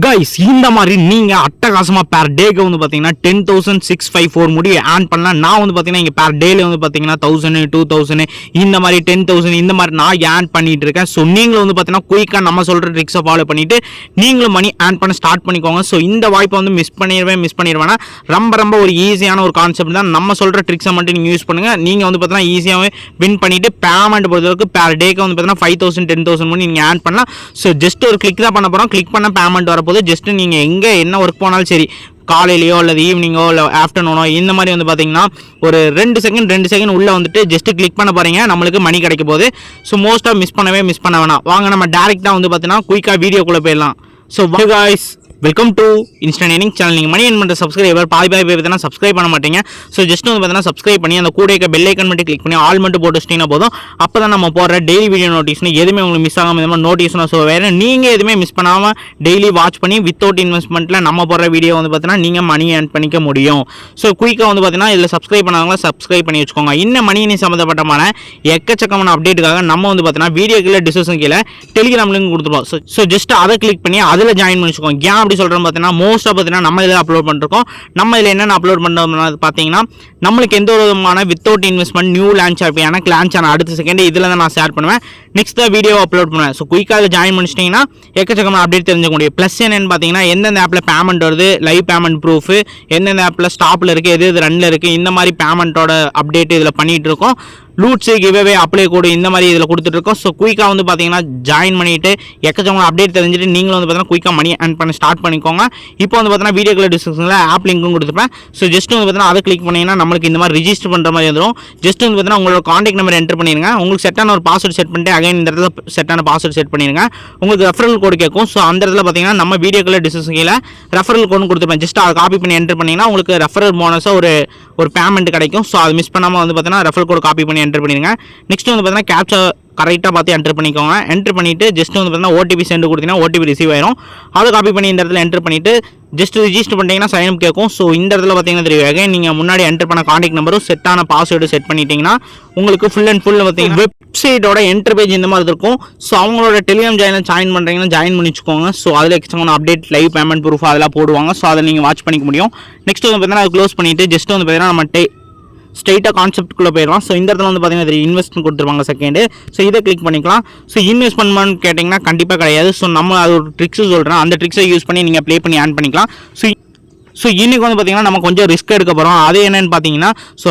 Guys இந்த மாதிரி நீங்க அட்டகாசமா பேர் டேக்கு வந்து பாத்தீங்கன்னா 10,654 முடிய ஆன் பண்ணலாம். நான் வந்து பாத்தீங்கன்னா இங்க பேர் டேல வந்து பாத்தீங்கன்னா 1000 2000 இந்த மாதிரி 10,000 இந்த மாதிரி நான் ஆன் பண்ணிட்டு இருக்கேன். ஸோ நீங்களும் வந்து பாத்தீங்கன்னா குயிக்கா நம்ம சொல்ற ட்ரிக்ஸை ஃபாலோ பண்ணிட்டு நீங்களும் மணி ஆன் பண்ண ஸ்டார்ட் பண்ணிக்கோங்க. ஸோ இந்த வாய்ப்பை வந்து மிஸ் பண்ணிடுவேன்னா ரொம்ப ஒரு ஈஸியான ஒரு கான்செப்ட் தான். நம்ம சொல்ற ட்ரிக்ஸை மட்டும் நீங்க யூஸ் பண்ணுங்க. நீங்க வந்து பாத்தீங்கன்னா ஈஸியாவே வின் பண்ணிட்டு பேமெண்ட் பொறுத்தவரைக்கும் பேர் டேக்கு வந்து பாத்தீங்கன்னா 5,000 10,000 மணி நீங்க ஆன் பண்ணலாம். ஸோ ஜஸ்ட் ஒரு கிளிக் தான் பண்ண போறோம். கிளிக் பண்ண பேமெண்ட் வரப்போது. ஜஸ்ட் நீங்க எங்க என்ன ஒர்க் போனாலும் சரி, காலையிலையோ அல்லது ஈவினிங்கோ இல்லை ஆஃப்டர்நூனோ இந்த மாதிரி வந்து பார்த்தீங்கன்னா ஒரு 2 செகண்ட் உள்ளே வந்துட்டு ஜஸ்ட் கிளிக் பண்ண போகிறீங்க, நம்மளுக்கு மணி கிடைக்க போகுது. ஸோ மோஸ்ட்டாக மிஸ் பண்ண வேணாம். வாங்க நம்ம டேரெக்டாக வந்து பார்த்தீங்கன்னா குயிக்காக வீடியோக்குள்ளே போயிடலாம். So guys, welcome to instant earning channel. நீங்கள் மணி ஏர்ன் பண்ணுற சப்ஸ்கிரைபர் பாதி பார்த்தீங்கன்னா சப்ஸ்கிரைப் பண்ண மாட்டீங்க. ஸோ ஜஸ்ட் வந்து பார்த்தீங்கன்னா சப்ஸ்கிரைப் பண்ணி அந்த கூட இருக்க பெல் ஐக்கன் மட்டும் கிளிக் பண்ணி ஆல் மட்டும் போட்டு வச்சிட்டிங்கன்னா போதும். அப்போ தான் நம்ம போடுற டெய்லி வீடியோ நோட்டிஸ்னு எதுவுமே உங்களுக்கு மிஸ் ஆகாமல் இந்த மாதிரி நோட்டிஸ்னா. ஸோ வேறு நீங்கள் எதுவுமே மிஸ் பண்ணாமல் டெய்லி வாட்ச் பண்ணி வித்தவுட் இன்வெஸ்ட்மெண்ட்டில் நம்ம போடுற வீடியோ வந்து பார்த்தீங்கன்னா நீங்கள் மணி ஏர்ன் பண்ணிக்க முடியும். ஸோ குயிக்காக வந்து பார்த்தீங்கன்னா இதில் சப்ஸ்கிரைப் பண்ணாங்களா சப்ஸ்கிரைப் பண்ணி வச்சுக்கோங்க. இன்னும் மணி ஏர்னிங் சம்மந்தப்பட்டமான எக்கச்சக்கமான அப்டேட்டுக்காக நம்ம வந்து பார்த்தீங்கன்னா வீடியோ கீழே டிஸ்கிரிப்ஷன் கீழே டெலிகிராம் லிங்க் கொடுத்துருவோம். ஸோ ஜஸ்ட் அதை கிளிக் பண்ணி அதில் ஜாயின் பண்ணிச்சுக்கோங்க. ஏன் அப்படி சொல்கிறோம் பார்த்தீங்கன்னா மோஸ்ட்டாக பார்த்தீங்கன்னா நம்ம இதில் அப்லோட் பண்ணிருக்கோம். நம்ம இதில் என்னென்ன அப்லோட் பண்ணுறோம்னா பார்த்தீங்கன்னா நம்மளுக்கு எந்த ஒரு விதமான வித்தவுட் இன்வெஸ்ட்மெண்ட் நியூ லான்ச் ஆகும். எனக்கு லான்ச் ஆன அடுத்த செகண்ட் இதில் தான் நான் ஷேர் பண்ணுவேன். நெக்ஸ்ட் தான் வீடியோ அப்லோட் பண்ணுவேன். ஸோ குயிக்காக ஜாயின் பண்ணிச்சிட்டிங்கன்னா எக்கச்சக்கமான அப்டேட் தெரிஞ்சுக்க முடியும். ப்ளஸ் என்னென்னு பார்த்தீங்கன்னா எந்தெந்த ஆப்பில் பேமெண்ட் வருது, லைவ் பேமெண்ட் ப்ரூஃப், எந்தெந்த ஆப்பில் ஸ்டாப்பில் இருக்குது, எது ரன்னில் இருக்குது, இந்த மாதிரி பேமெண்ட்டோட அப்டேட் இதில் பண்ணிகிட்டு இருக்கோம். லூட்ஸு கிவ்அவே அப்ளை கோடு இந்த மாதிரி இதில் கொடுத்துட்ருக்கோம். ஸோ குயிக்காக வந்து பார்த்தீங்கன்னா ஜாயின் பண்ணிவிட்டு எக்கச்சக்கமான அப்டேட் தெரிஞ்சுட்டு நீங்களும் வந்து பார்த்தீங்கன்னா குயிக்காக மணி ஏர்ன் பண்ண ஸ்டார்ட் பண்ணிக்கோங்க. இப்போ வந்து பார்த்தீங்கன்னா வீடியோக்குள்ள டிஸ்கிரிப்ஷனில் ஆப் லிங்க்கும் கொடுத்துருப்பேன். ஸோ ஜஸ்ட் வந்து பார்த்தீங்கன்னா அதை கிளிக் பண்ணிங்கன்னா நம்மளுக்கு இந்த மாதிரி ரிஜிஸ்டர் பண்ணுற மாதிரி வந்துடும். ஜஸ்ட் வந்து பார்த்தீங்கன்னா உங்களோட காண்டாக்ட் நம்பர் என்டர் பண்ணிடுங்க. உங்களுக்கு செட்டான ஒரு பாஸ்வேர்டு செட் பண்ணிட்டு அகைன் இந்த இடத்துல செட்டான பாஸ்வேர்டு செட் பண்ணிடுங்க. உங்களுக்கு ரெஃபரல் கோடு கேட்கும். ஸோ அந்த இடத்துல பார்த்தீங்கன்னா நம்ம வீடியோக்குள்ள டிஸ்கிரிப்ஷன் கீழே ரெஃபரல் கோடு கொடுத்துருப்பேன். ஜஸ்ட் அதை காப்பி பண்ணி என்டர் பண்ணிங்கன்னா உங்களுக்கு ரெஃபரல் போனஸாக ஒரு பேமெண்ட் கிடைக்கும். ஸோ அது மிஸ் பண்ணாமல் வந்து பார்த்தீங்கன்னா ரெஃபரல் கோடு காப்பி பண்ணி என்டர் பண்ணிடுங்க. நெக்ஸ்ட் வந்து பார்த்தீங்கன்னா கேப்சா கரெக்டாக பார்த்து என்டர் பண்ணிக்கோங்க. என்டர் பண்ணிவிட்டு ஜஸ்ட் வந்து பார்த்தீங்கன்னா ஓடிபி சென்ட் கொடுத்தீங்கன்னா ஓடிபி ரிசீவ் ஆயிரும். அதை காப்பி பண்ணி இந்த இடத்துல என்டர் பண்ணிவிட்டு ஜஸ்ட் ரிஜிஸ்டர் பண்ணிட்டீங்கன்னா சைன் அப் கேட்கும். ஸோ இந்த இடத்துல பார்த்தீங்கன்னா தெரியும் அகைன் நீங்கள் முன்னாடி என்டர் பண்ண காண்டாக்ட் நம்பரும் செட்டான பாஸ்வேர்டு செட் பண்ணிட்டீங்கன்னா உங்களுக்கு ஃபுல் அண்ட் ஃபுல் பார்த்தீங்கன்னா வெப்சைட்டோட என்டர் பேஜ் இந்த மாதிரி இருக்கும். ஸோ அவங்களோட டெலிகிராம் சேனல் ஜாயின் பண்ணுறீங்கன்னா ஜாயின் பண்ணிச்சுக்கோங்க. ஸோ அதில் extra update live payment proof அதெல்லாம் போடுவாங்க. ஸோ அதை நீங்கள் வாட்ச் பண்ணிக்க முடியும். நெக்ஸ்ட் வந்து பார்த்தீங்கன்னா அதை க்ளோஸ் பண்ணிவிட்டு ஜஸ்ட் வந்து பார்த்தீங்கன்னா நம்ம ஸ்ட்ரைட்டாக கான்செப்ட்டுக்குள்ளே போயிடலாம். ஸோ இந்த இடத்துல வந்து பார்த்தீங்கன்னா இன்வெஸ்ட்மெண்ட் கொடுத்துருவாங்க செகண்டு. ஸோ இதை கிளிக் பண்ணிக்கலாம். ஸோ இன்வெஸ்ட்மெண்ட் கேட்டிங்கன்னா கண்டிப்பாக கிடையாது. ஸோ நம்ம அது ஒரு ட்ரிக்ஸு சொல்கிறேன். அந்த ட்ரிக்ஸை யூஸ் பண்ணி நீங்கள் ப்ளே பண்ணி ஆன் பண்ணிக்கலாம். ஸோ இன்றைக்கி வந்து பார்த்திங்கன்னா நம்ம கொஞ்சம் ரிஸ்க் எடுக்க போகிறோம். அது என்னென்னு பார்த்தீங்கன்னா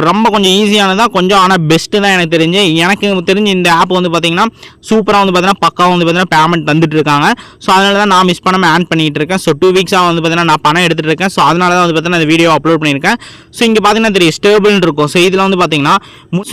ரொம்ப கொஞ்சம் ஈஸியானதாக கொஞ்சம் ஆனால் பெஸ்ட்டு தான் எனக்கு தெரிஞ்சு இந்த ஆப் வந்து பார்த்திங்கன்னா சூப்பராக வந்து பார்த்தீங்கன்னா பக்காவாக வந்து பார்த்தீங்கன்னா பேமெண்ட் தந்துட்டு இருக்காங்க. ஸோ அதனால தான் நான் மிஸ் பண்ணாமல் ஆன் பண்ணிகிட்டு இருக்கேன். ஸோ 2 வீக்ஸாக வந்து பார்த்தீங்கன்னா நான் பணம் எடுத்துகிட்டு இருக்கேன். ஸோ அதனால தான் வந்து பார்த்தீங்கன்னா இந்த வீடியோ அப்லோட் பண்ணியிருக்கேன். ஸோ இங்கே பார்த்தீங்கன்னா தெரியும் ஸ்டேபிள்னு இருக்கும். ஸோ இதில் வந்து பார்த்தீங்கன்னா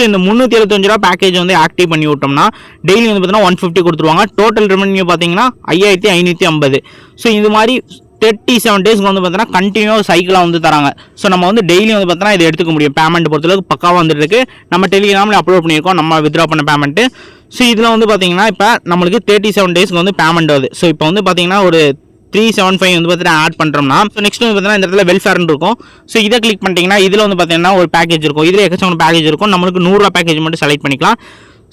இந்த 375 ரூபா பேக்கேஜ் வந்து ஆக்டிவ் பண்ணி விட்டோம்னா டெய்லி வந்து பார்த்தீங்கன்னா 150 கொடுத்துருவாங்க. டோட்டல் ரெவன்யூ பார்த்தீங்கன்னா 5550. ஸோ இது மாதிரி 37 டேஸ்க்கு வந்து பார்த்தீங்கன்னா கண்டினியூவாக சைக்கிளாக வந்து தராங்க. ஸோ நம்ம வந்து டெய்லி வந்து பார்த்தீங்கன்னா இதை எடுத்துக்க முடியும். பேமெண்ட் பொறுத்தளவுக்கு பக்காவாக வந்துட்டு இருக்கு. நம்ம டெலிகிராமில் அப்லோட் பண்ணியிருக்கோம் நம்ம வித்ட்ரா பண்ண பேமெண்ட்டு. ஸோ இதில் வந்து பார்த்தீங்கன்னா இப்போ நம்மளுக்கு 37 டேஸ்க்கு வந்து பேமெண்ட் வருது. ஸோ இப்போ வந்து பார்த்தீங்கன்னா ஒரு 375 வந்து பார்த்தீங்கன்னா ஆட் பண்ணுறோம்னா ஸோ நெக்ஸ்ட் வந்து பார்த்தீங்கன்னா இந்த இடத்துல வெல்ஃபேர்னு இருக்கும். ஸோ இதை கிளிக் பண்ணிட்டீங்கன்னா இதில் வந்து பார்த்தீங்கன்னா ஒரு பேக்கேஜ் இருக்கும். இதில் எக்கச்சக்கமான பேக்கேஜ் இருக்கும். நம்மளுக்கு 100 ரூபா பேக்கேஜ் மட்டும் செலக்ட் பண்ணிக்கலாம்.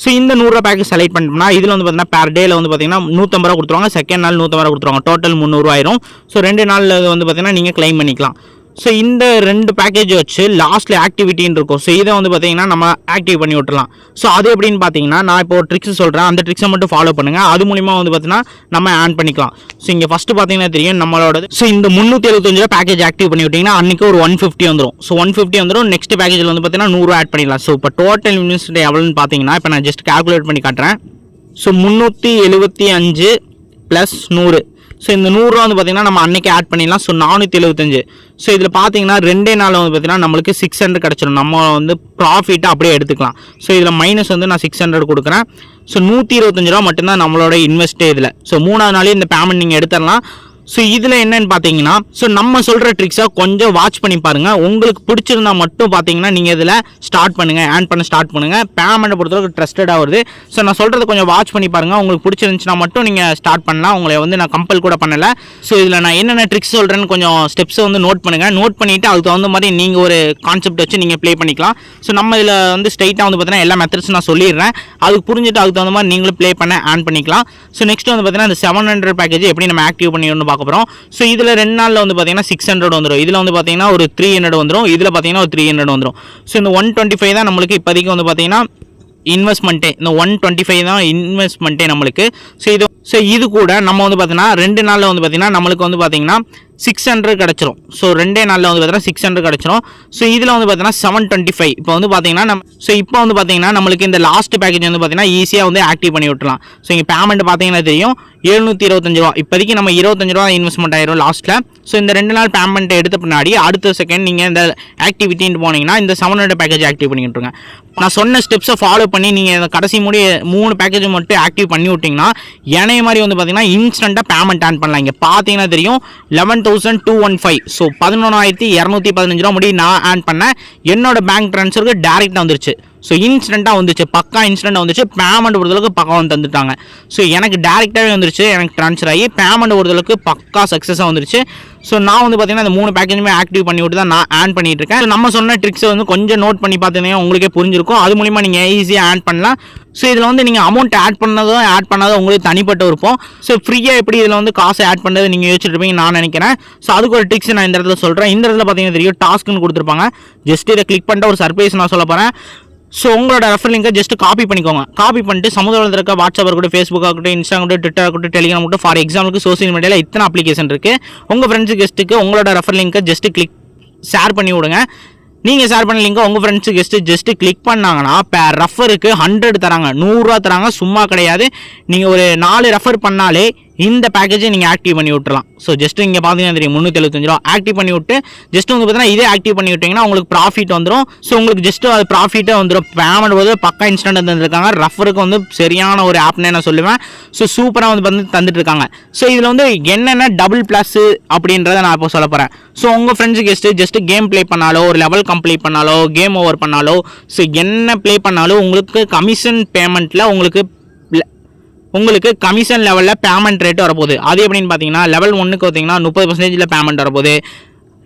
ஸோ இந்த 100 ரூபா பேக்கேஜ் செலக்ட் பண்ணிட்டோம்னா இதில் வந்து பார்த்தீங்கன்னா பேர் டேல வந்து பார்த்தீங்கன்னா 150 ரூபா கொடுத்துருவாங்க. செகண்ட் நாள் 150 ரூபா கொடுத்துருவாங்க. டோட்டல் 300 ஆயிரும். ஸோ 2 நாளில் வந்து பார்த்தீங்கன்னா நீங்கள் கிளைம் பண்ணிக்கலாம். ஸோ இந்த 2 பேக்கேஜ் வச்சு லாஸ்ட்டில் ஆக்டிவிட்டின்னு இருக்கும். ஸோ இதை வந்து பார்த்தீங்கன்னா நம்ம ஆக்டிவ் பண்ணி விட்டுலாம். ஸோ அது எப்படின்னு பார்த்தீங்கன்னா நான் இப்போ ஒரு ட்ரிக்ஸ் சொல்கிறேன். அந்த ட்ரிக்ஸை மட்டும் ஃபாலோ பண்ணுங்கள். அது மூலிமா வந்து பார்த்தீங்கன்னா நம்ம ஆன் பண்ணிக்கலாம். ஸோ இங்கே ஃபஸ்ட்டு பார்த்தீங்கன்னா தெரியும் நம்மளோட ஸோ இந்த 375 ரூபா பேக்கேஜ் ஆக்டிவ் பண்ணி விட்டிங்கன்னா அன்றைக்கி ஒரு 150 வந்துடும். ஸோ 150 வந்துடும். நெக்ஸ்ட் பேக்கேஜில் வந்து பார்த்தீங்கன்னா 100 ஆட் பண்ணிடலாம். ஸோ இப்போ டோட்டல் இன்வெஸ்ட் எவ்வளோன்னு பார்த்தீங்கன்னா இப்போ நான் ஜஸ்ட் கால்குலேட் பண்ணி காட்டுறேன். ஸோ 375 + 100. ஸோ இந்த 100 ரூபா வந்து பார்த்தீங்கன்னா நம்ம அன்றைக்கி ஆட் பண்ணிடலாம். ஸோ 475. ஸோ இதில் பார்த்தீங்கன்னா 2 நாளில் வந்து பார்த்தீங்கன்னா நம்மளுக்கு 600 கிடச்சிடும். நம்ம வந்து ப்ராஃபிட்டை அப்படியே எடுத்துக்கலாம். ஸோ இதில் மைனஸ் வந்து நான் 600 கொடுக்குறேன். ஸோ 125 ரூபா மட்டும்தான் நம்மளோட இன்வெஸ்ட்டே இதில். ஸோ 3ஆவது நாளே இந்த பேமெண்ட் நீங்கள் எடுத்துடலாம். ஸோ இதில் என்னன்னு பார்த்தீங்கன்னா ஸோ நம்ம சொல்கிற ட்ரிக்ஸை கொஞ்சம் வாட்ச் பண்ணி பாருங்கள். உங்களுக்கு பிடிச்சிருந்தா மட்டும் பார்த்தீங்கன்னா நீங்கள் இதில் ஸ்டார்ட் பண்ணுங்கள், ஆன் பண்ண ஸ்டார்ட் பண்ணுங்கள். பேமெண்ட்டை பொறுத்தவரைக்கும் ட்ரஸ்டடாக வருது. ஸோ நான் சொல்கிறத கொஞ்சம் வாட்ச் பண்ணி பாருங்கள். உங்களுக்கு பிடிச்சிருந்துச்சுன்னா மட்டும் நீங்கள் ஸ்டார்ட் பண்ணலாம். உங்களை வந்து நான் கம்பல் கூட பண்ணலை. ஸோ இதில் நான் என்னென்ன ட்ரிக்ஸ் சொல்கிறேன்னு கொஞ்சம் ஸ்டெப்ஸை வந்து நோட் பண்ணுங்கள். நோட் பண்ணிவிட்டு அதுக்கு தகுந்த மாதிரி நீங்கள் ஒரு கான்செப்ட் வச்சு நீங்கள் ப்ளே பண்ணிக்கலாம். ஸோ நம்ம இதில் வந்து ஸ்ட்ரைட்டாக வந்து பார்த்தீங்கன்னா எல்லா மெத்தட்ஸ் நான் சொல்லிடுறேன். அதுக்கு புரிஞ்சுட்டு அதுக்கு தகுந்த மாதிரி நீங்களும் ப்ளே பண்ண ஆன் பண்ணிக்கலாம். ஸோ நெக்ஸ்ட் வந்து பார்த்தீங்கன்னா இந்த 700 பேக்கேஜ் எப்படி நம்ம ஆக்டிவ் பண்ணிடணும் பார்க்க போகிறோம். ஸோ இதில் 2 நாளில் வந்து பார்த்தீங்கன்னா 600 வந்துடும். இதில் வந்து பார்த்தீங்கன்னா ஒரு 300 வந்துடும். இதில் பார்த்தீங்கன்னா ஒரு 300 வந்துடும். ஸோ இந்த 125 தான் நம்மளுக்கு இப்போதைக்கு வந்து பார்த்தீங்கன்னா இன்வெஸ்ட்மெண்ட்டே. இந்த 125 தான் இன்வெஸ்ட்மெண்ட்டே நம்மளுக்கு. ஸோ இது கூட நம்ம வந்து பார்த்தீங்கன்னா 2 நாளில் வந்து பார்த்தீங்கன்னா நம்மளுக்கு வந்து பார்த்தீங்கன்னா 600 கிடச்சிரும். ஸோ 2 நாளில் வந்து பார்த்தீங்கன்னா 600 கிடச்சிரும். ஸோ இதில் வந்து பார்த்தீங்கன்னா 725. இப்போ வந்து பார்த்தீங்கன்னா இப்போ வந்து பார்த்தீங்கன்னா நம்மளுக்கு இந்த லாஸ்ட் பேக்கேஜ் வந்து பார்த்தீங்கன்னா ஈஸியாக வந்து ஆக்டிவ் பண்ணி விட்டுலாம். ஸோ இங்கே பேமெண்ட் பார்த்தீங்கன்னா தெரியும் 725 ரூபா. இப்போதைக்கு நம்ம 25 ரூபா இன்வெஸ்ட்மெண்ட் ஆயிரும் லாஸ்ட்டில். ஸோ இந்த 2 நாள் பேமெண்ட் எடுத்த பின்னாடி அடுத்த செகண்ட் நீங்கள் இந்த ஆக்டிவிட்டின்னு போனீங்கன்னா இந்த 700 பேக்கேஜ் ஆக்டிவ் பண்ணி விட்டுருங்க. நான் சொன்ன ஸ்டெப்ஸை ஃபாலோ பண்ணி நீங்கள் கடைசி முடி 3 பேக்கேஜ் மட்டும் ஆக்டிவ் பண்ணி விட்டிங்கன்னா ஏனைய மாதிரி வந்து பார்த்தீங்கன்னா இன்ஸ்டண்ட்டாக பேமெண்ட் ஆன் பண்ணலாம். இங்கே பார்த்தீங்கன்னா தெரியும் 11,215. ஸோ 11,215 ரூபா முடி நான் ஆன் பண்ணேன். என்னோட பேங்க் ட்ரான்ஸ்ஃபருக்கு டேரெக்டாக வந்துருச்சு. ஸோ இன்ஸ்டண்ட்டாக வந்துச்சு, பக்கா இன்ஸ்டண்ட்டாக வந்துச்சு. பேமெண்ட் பொறுத்தளவுக்கு பக்கா வந்து தந்துட்டாங்க. ஸோ எனக்கு டேரெக்டாகவே வந்துருச்சு, எனக்கு ட்ரான்ஸ்ஃபர் ஆகி பேமெண்ட் பொறுத்தளவுக்கு பக்கா சக்ஸஸாக வந்துருச்சு. ஸோ நான் வந்து பார்த்தீங்கன்னா இந்த 3 பேக்கேஜுமே ஆக்டிவ் பண்ணி விட்டு தான் நான் ஆன் பண்ணிட்டு இருக்கேன். ஸோ நம்ம சொன்ன ட்ரிக்ஸை வந்து கொஞ்சம் நோட் பண்ணி பார்த்தீங்கன்னா உங்களுக்கே புரிஞ்சிருக்கும். அது மூலிமா நீங்கள் ஈஸியாக ஆட் பண்ணலாம். ஸோ இதில் வந்து நீங்கள் அமௌண்ட் ஆட் பண்ணாதோ உங்களுக்கு தனிப்பட்ட விருப்பம். ஸோ ஃப்ரீயாக எப்படி இதில் வந்து காசை ஆட் பண்ணுறது நீங்கள் யோசிச்சுருப்பீங்க நான் நினைக்கிறேன். ஸோ அதுக்கு ஒரு ட்ரிக்ஸ் நான் இந்த இடத்துல சொல்கிறேன். இந்த இடத்துல பார்த்தீங்கன்னா தெரியும் டாஸ்க்னு கொடுத்துருப்பாங்க. ஜஸ்ட் இதை கிளிக் பண்ணிட்டு ஒரு சர்ப்ரைஸ் நான் சொல்ல போகிறேன். ஸோ உங்களோட ரெஃபர் லிங்கை ஜஸ்ட் காப்பி பண்ணிக்கோங்க. காப்பி பண்ணிட்டு சமுதாயத்தில் இருக்க வாட்ஸ்அப் இருக்கட்டும், ஃபேஸ்புக் ஆகட்டும், இன்ஸ்டாகிராம் ஆகட்டும், ட்விட்டர் ஆகட்டும், டெலிகிராம் ஆகட்டும், ஃபார் எக்ஸாம்பிளுக்கு சோசியல் மீடியாவில் இத்தனை அப்ளிகேஷன் இருக்குது. உங்கள் ஃப்ரெண்ட்ஸு கெஸ்ட்டுக்கு உங்களோட ரெஃபர் லிங்கை ஜஸ்ட் ஷேர் பண்ணி விடுங்க. நீங்கள் ஷேர் பண்ண லிங்கை உங்கள் ஃப்ரெண்ட்ஸு ஜஸ்ட்டு கிளிக் பண்ணாங்கன்னா பேர் ரெஃபருக்கு 100 தராங்க, 100 ரூபா தராங்க. சும்மா கிடையாது. நீங்கள் ஒரு 4 ரெஃபர் பண்ணாலே இந்த பேக்கேஜை நீங்கள் ஆக்டிவ் பண்ணி விட்டுலாம். ஸோ ஜஸ்ட் இங்கே பார்த்தீங்கன்னா தெரியும் 375 ரூபா ஆக்டிவ் பண்ணி விட்டு ஜஸ்ட் வந்து பார்த்தீங்கன்னா இதே ஆக்டிவ் பண்ணி விட்டிங்கன்னா உங்களுக்கு ப்ராஃபிட் வந்துடும். ஸோ உங்களுக்கு ஜஸ்ட்டு அது ப்ராஃபிட்டே வந்துடும். பேமெண்ட் போது பக்கா இன்ஸ்டன்ட் தந்துருக்காங்க. ரெஃபருக்கு வந்து சரியான ஒரு ஆப்னே நான் சொல்லுவேன். ஸோ சூப்பராக வந்து தந்துட்டு இருக்காங்க. ஸோ இதில் வந்து என்னென்ன டபுள் ப்ளஸ் அப்படின்றத நான் இப்போ சொல்ல போகிறேன். ஸோ உங்கள் friends guest just game play பண்ணாலோ, ஒரு லெவல் கம்ப்ளீட் பண்ணாலோ, கேம் ஓவர் பண்ணாலோ, ஸோ என்ன ப்ளே பண்ணாலும் உங்களுக்கு கமிஷன் பேமெண்ட்டில் உங்களுக்கு கமிஷன் லெவலில் பேமெண்ட் ரேட் வரப்போகுது. அது எப்படின்னு பார்த்தீங்கன்னா லெவல் 1க்கு பார்த்தீங்கன்னா 30% பேமெண்ட் வரப்போகுது,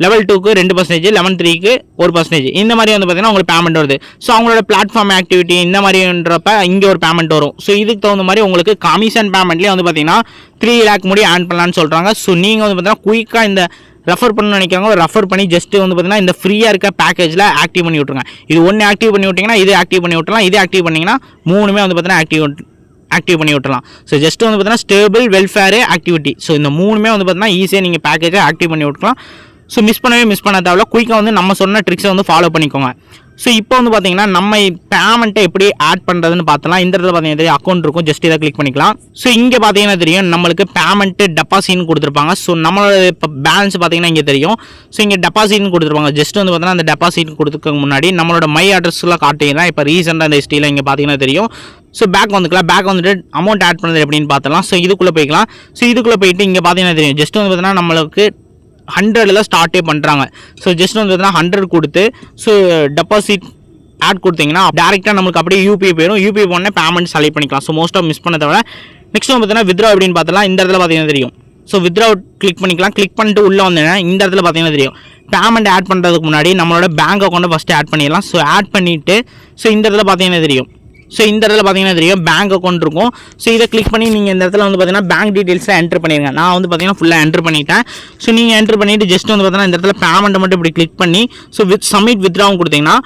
லெவல் 2க்கு 2%, லெவல் 3க்கு 1%. இந்த மாதிரி வந்து பார்த்தீங்கன்னா உங்களுக்கு பேமெண்ட் வருது. ஸோ அவங்களோட பிளாட்ஃபார்ம் ஆக்டிவிட்டி இந்த மாதிரின்றப்ப இங்கே ஒரு பேமெண்ட் வரும். ஸோ இதுக்கு தகுந்த மாதிரி உங்களுக்கு கமிஷன் பேமெண்ட்லேயே வந்து பார்த்தீங்கன்னா 3 lakh முடி ஆன் பண்ணலான்னு சொல்கிறாங்க. ஸோ நீங்கள் வந்து பார்த்தீங்கன்னா குயிக்காக இந்த ரெஃபர் பண்ணணும்னு நினைக்கிறவங்க ரெஃபர் பண்ணி ஜஸ்ட் வந்து பார்த்தீங்கன்னா இந்த ஃப்ரீயாக இருக்க பேக்கேஜில் ஆக்டிவ் பண்ணி விட்ருங்க. இது ஒன்று ஆக்டிவ் பண்ணி விட்டிங்கன்னா இது ஆக்டிவ் பண்ணி விட்டுலாம், இது ஆக்டிவ் பண்ணிங்கன்னா 3மே வந்து பார்த்தீங்கன்னா ஆக்டிவ் பண்ணி விட்டுலாம். ஸோ ஜஸ்ட் வந்து பார்த்தீங்கன்னா ஸ்டேபிள் வெல்ஃபேர் ஆக்டிவிட்டி. ஸோ இந்த 3மே வந்து பார்த்தீங்கன்னா ஈஸியாக நீங்கள் பேக்கேஜை ஆக்டிவ் பண்ணி விட்டுக்கலாம். ஸோ மிஸ் பண்ண தேவையில்ல. குயிக்காக வந்து நம்ம சொன்ன ட்ரிக்ஸை வந்து ஃபாலோ பண்ணிக்கோங்க. ஸோ இப்போ வந்து பார்த்தீங்கன்னா நம்ம பேமெண்ட்டை எப்படி ஆட் பண்ணுறதுன்னு பார்த்தலாம். இந்த இடத்துல பார்த்தீங்கன்னா தெரியும் அக்கௌண்ட் இருக்கும், ஜஸ்ட் இதை கிளிக் பண்ணிக்கலாம். ஸோ இங்கே பார்த்தீங்கன்னா தெரியும் நம்மளுக்கு பேமெண்ட்டு டெபாசிட்னு கொடுத்துருப்பாங்க. ஸோ நம்மளோட இப்போ பேலன்ஸ் பார்த்தீங்கன்னா இங்கே தெரியும். ஸோ இங்கே டெபாசிட்னு கொடுத்துருப்பாங்க. ஜஸ்ட் வந்து பார்த்தீங்கன்னா அந்த டெபாசிட் கொடுத்துக்க முன்னாடி நம்மளோட மை அட்ரஸ்லாம் காட்டிங்கன்னா இப்போ ரீசெண்டாக இந்த ஹிஸ்ட்ரியில் இங்கே பார்த்தீங்கன்னா தெரியும். ஸோ பேக் வந்துட்டு அமௌண்ட் ஆட் பண்ணுறது எப்படின்னு பார்த்தலாம். ஸோ இதுக்குள்ளே போய்க்கலாம். ஸோ இதுக்குள்ளே போயிட்டு இங்கே பார்த்தீங்கன்னா தெரியும் ஜஸ்ட் வந்து பார்த்தீங்கன்னா நம்மளுக்கு 100 ஸ்டார்ட்டே பண்ணுறாங்க. ஸோ ஜஸ்ட் வந்து பார்த்தீங்கன்னா 100 கொடுத்து ஸோ டெபாசிட் ஆட் கொடுத்தீங்கன்னா டேரெக்டாக நம்மளுக்கு அப்படியே யூபிஐ போயிடும். யூபிஐ போனே பேமெண்ட் செலக்ட் பண்ணிக்கலாம். ஸோ மோஸ்ட்டாக மிஸ் பண்ண தவிர நெக்ஸ்ட் வந்து பார்த்தீங்கன்னா வித்ரா எப்படின்னு பார்த்தலாம். இந்த இடத்துல பார்த்தீங்கன்னா தெரியும். ஸோ வித்ரா கிளிக் பண்ணிக்கலாம். கிளிக் பண்ணிட்டு உள்ளே வந்தேன்னா இந்த இடத்துல பார்த்தீங்கன்னா தெரியும் பேமெண்ட் ஆட் பண்ணுறதுக்கு முன்னாடி நம்மளோட பேங்க் அக்கௌண்ட்டை ஃபஸ்ட்டு ஆட் பண்ணிடலாம். ஸோ ஆட் பண்ணிவிட்டு ஸோ இந்த இடத்துல பார்த்தீங்கன்னா தெரியும். ஸோ இந்த இடத்துல பார்த்தீங்கன்னா தெரியும் பேங்க் அக்கௌண்ட் இருக்கும். ஸோ இதை கிளிக் பண்ணி நீங்கள் இந்த இடத்துல வந்து பார்த்தீங்கன்னா பேங்க் டீட்டெயில்ஸில் என்ட்ரு பண்ணிடுங்க. நான் வந்து பார்த்தீங்கன்னா ஃபுல்லாக என்ட்ரு பண்ணிட்டேன். ஸோ நீங்கள் என்ட்ரு பண்ணிவிட்டு ஜஸ்ட் வந்து பார்த்தீங்கன்னா இந்த இடத்துல பேமெண்ட்டை மட்டும் இப்படி கிளிக் பண்ணி ஸோ சப்மிட் வித்ராவும் கொடுத்தீங்கன்னா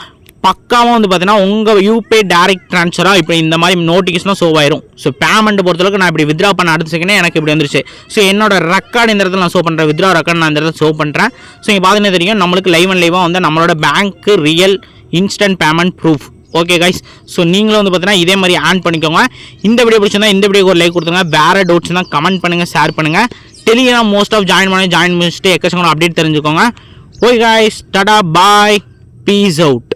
பக்காவாக வந்து பார்த்தீங்கன்னா உங்கள் யூபிஐ டேரெக்ட் ட்ரான்ஸ்ஃபராக இப்போ இந்த மாதிரி நோட்டிஃபிகேஷனாக ஷோ ஆயிரும். ஸோ பேமெண்ட் பொறுத்தளவுக்கு நான் இப்படி வித்ரா பண்ண அடுத்த செகண்டே எனக்கு இப்படி வந்துருச்சு. ஸோ என்னோட ரெக்கார்டு இந்த இடத்துல நான் ஷோ பண்ணுறேன், வித்ரா ரெக்கார்டு நான் இந்த இடத்துல ஷோ பண்ணுறேன். ஸோ இங்கே பார்த்தீங்கன்னா தெரியும் நம்மளுக்கு லைவாக வந்து நம்மளோட பேங்க்கு real instant payment proof. Okay guys, so நீங்களும் வந்து பார்த்தீங்கன்னா இதே மாதிரி ஆன் பண்ணிக்கோங்க. இந்த வீடியோ பிடிச்சிருந்தா இந்த வீடியோக்கு ஒரு லைக் கொடுத்துங்க. வேறு டவுட்ஸ்னா கமெண்ட் பண்ணுங்கள், ஷேர் பண்ணுங்கள். டெலிகிராம் மோஸ்ட் ஆஃப் ஜாயின் பண்ணிட்டு எக்கச்சக்கம் அப்டேட் தெரிஞ்சுக்கோங்க. ஓகே கைஸ், டாடா பாய், பீஸ் அவுட்.